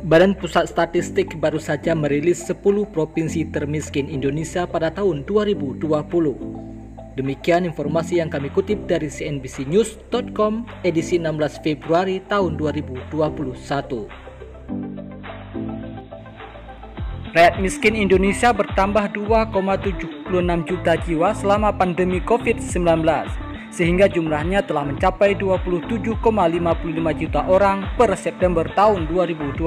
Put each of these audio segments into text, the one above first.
Badan Pusat Statistik baru saja merilis 10 provinsi termiskin Indonesia pada tahun 2020. Demikian informasi yang kami kutip dari cnbcnews.com edisi 16 Februari tahun 2021. Rakyat miskin Indonesia bertambah 2,76 juta jiwa selama pandemi COVID-19, sehingga jumlahnya telah mencapai 27,55 juta orang per September tahun 2020.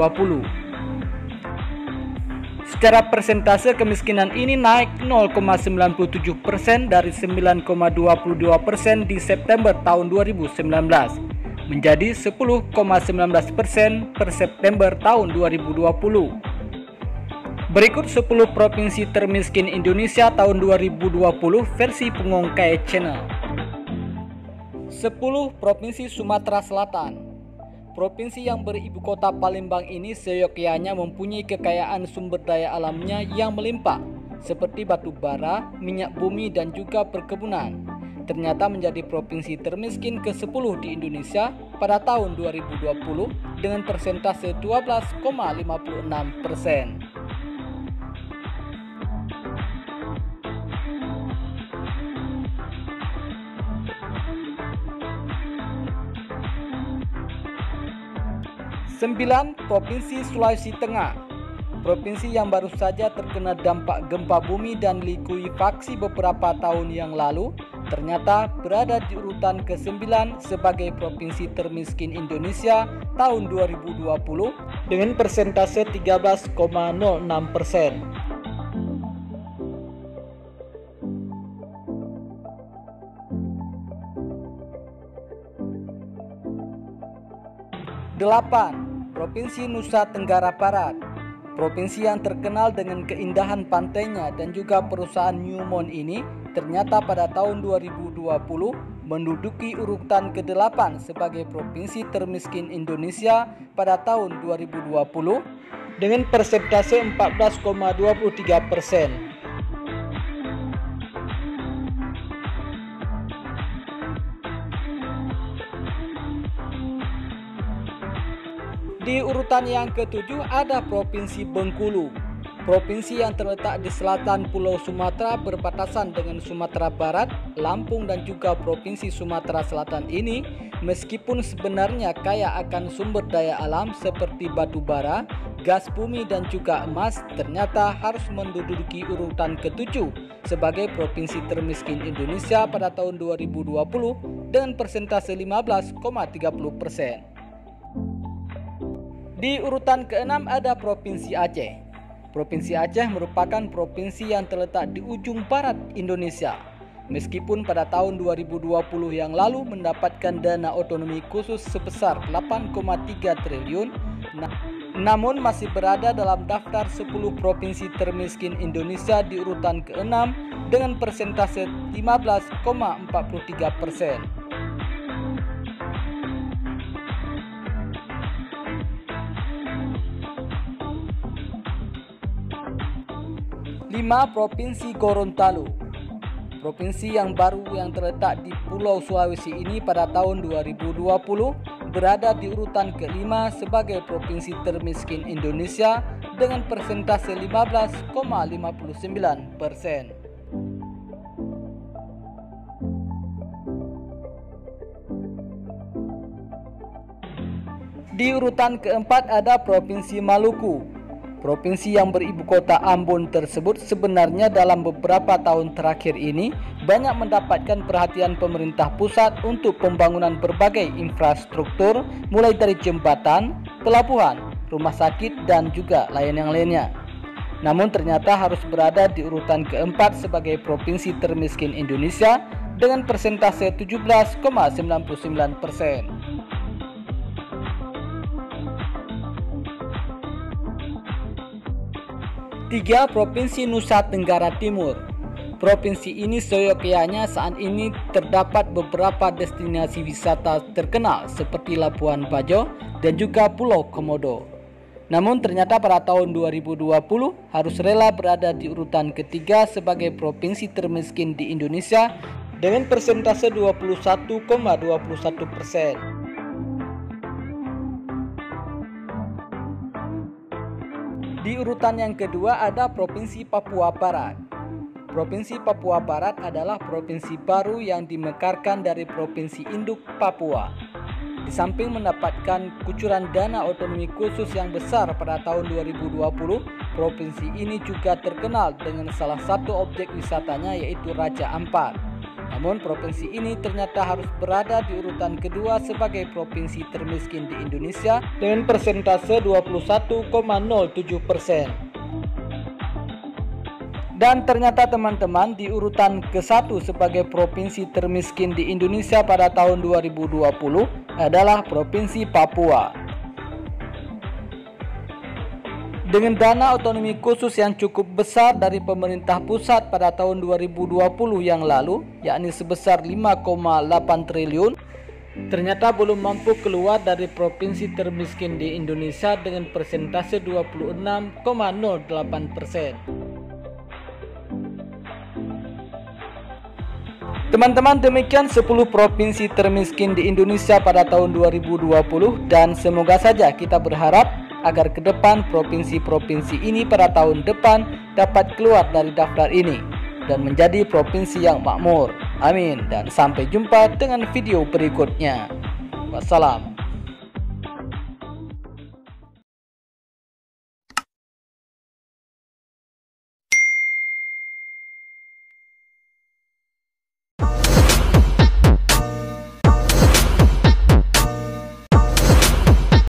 Secara persentase kemiskinan ini naik 0,97% dari 9,22% di September tahun 2019 menjadi 10,19% per September tahun 2020. Berikut 10 provinsi termiskin Indonesia tahun 2020 versi Pengongkai Channel. 10 Provinsi Sumatera Selatan. Provinsi yang beribu kota Palembang ini seyogyanya mempunyai kekayaan sumber daya alamnya yang melimpah, seperti batu bara, minyak bumi, dan juga perkebunan. Ternyata menjadi provinsi termiskin ke-10 di Indonesia pada tahun 2020 dengan persentase 12,56%. Sembilan, Provinsi Sulawesi Tengah. Provinsi yang baru saja terkena dampak gempa bumi dan likuifaksi beberapa tahun yang lalu, ternyata berada di urutan ke-9 sebagai provinsi termiskin Indonesia tahun 2020 dengan persentase 13,06%. Delapan, Provinsi Nusa Tenggara Barat. Provinsi yang terkenal dengan keindahan pantainya dan juga perusahaan Newmont ini ternyata pada tahun 2020 menduduki urutan ke-8 sebagai provinsi termiskin Indonesia pada tahun 2020 dengan persentase 14,23%. Di urutan yang ke-7 ada Provinsi Bengkulu. Provinsi yang terletak di selatan Pulau Sumatera berbatasan dengan Sumatera Barat, Lampung, dan juga Provinsi Sumatera Selatan ini meskipun sebenarnya kaya akan sumber daya alam seperti batu bara, gas bumi, dan juga emas, ternyata harus menduduki urutan ke-7 sebagai provinsi termiskin Indonesia pada tahun 2020 dengan persentase 15,30%. Di urutan ke-6 ada Provinsi Aceh. Provinsi Aceh merupakan provinsi yang terletak di ujung barat Indonesia. Meskipun pada tahun 2020 yang lalu mendapatkan dana otonomi khusus sebesar 8,3 triliun, namun masih berada dalam daftar 10 provinsi termiskin Indonesia di urutan ke-6 dengan persentase 15,43%. 5. Provinsi Gorontalo. Provinsi yang baru yang terletak di Pulau Sulawesi ini pada tahun 2020 berada di urutan ke-5 sebagai provinsi termiskin Indonesia dengan persentase 15,59%. Di urutan ke-4 ada Provinsi Maluku. Provinsi yang beribu kota Ambon tersebut sebenarnya dalam beberapa tahun terakhir ini banyak mendapatkan perhatian pemerintah pusat untuk pembangunan berbagai infrastruktur mulai dari jembatan, pelabuhan, rumah sakit, dan juga lain yang lainnya. Namun ternyata harus berada di urutan ke-4 sebagai provinsi termiskin Indonesia dengan persentase 17,99%. 3. Provinsi Nusa Tenggara Timur. Provinsi ini seyogyanya saat ini terdapat beberapa destinasi wisata terkenal seperti Labuan Bajo dan juga Pulau Komodo. Namun ternyata pada tahun 2020 harus rela berada di urutan ketiga sebagai provinsi termiskin di Indonesia dengan persentase 21,21%. Di urutan yang kedua ada Provinsi Papua Barat. Provinsi Papua Barat adalah provinsi baru yang dimekarkan dari Provinsi Induk Papua. Di samping mendapatkan kucuran dana otonomi khusus yang besar pada tahun 2020, provinsi ini juga terkenal dengan salah satu objek wisatanya yaitu Raja Ampat. Namun provinsi ini ternyata harus berada di urutan kedua sebagai provinsi termiskin di Indonesia dengan persentase 21,07%. Dan ternyata teman-teman, di urutan ke-1 sebagai provinsi termiskin di Indonesia pada tahun 2020 adalah Provinsi Papua. Dengan dana otonomi khusus yang cukup besar dari pemerintah pusat pada tahun 2020 yang lalu, yakni sebesar 5,8 triliun, ternyata belum mampu keluar dari provinsi termiskin di Indonesia dengan persentase 26,08%. Teman-teman, demikian 10 provinsi termiskin di Indonesia pada tahun 2020 dan semoga saja kita berharap agar ke depan provinsi-provinsi ini pada tahun depan dapat keluar dari daftar ini dan menjadi provinsi yang makmur. Amin, dan sampai jumpa dengan video berikutnya. Wassalam.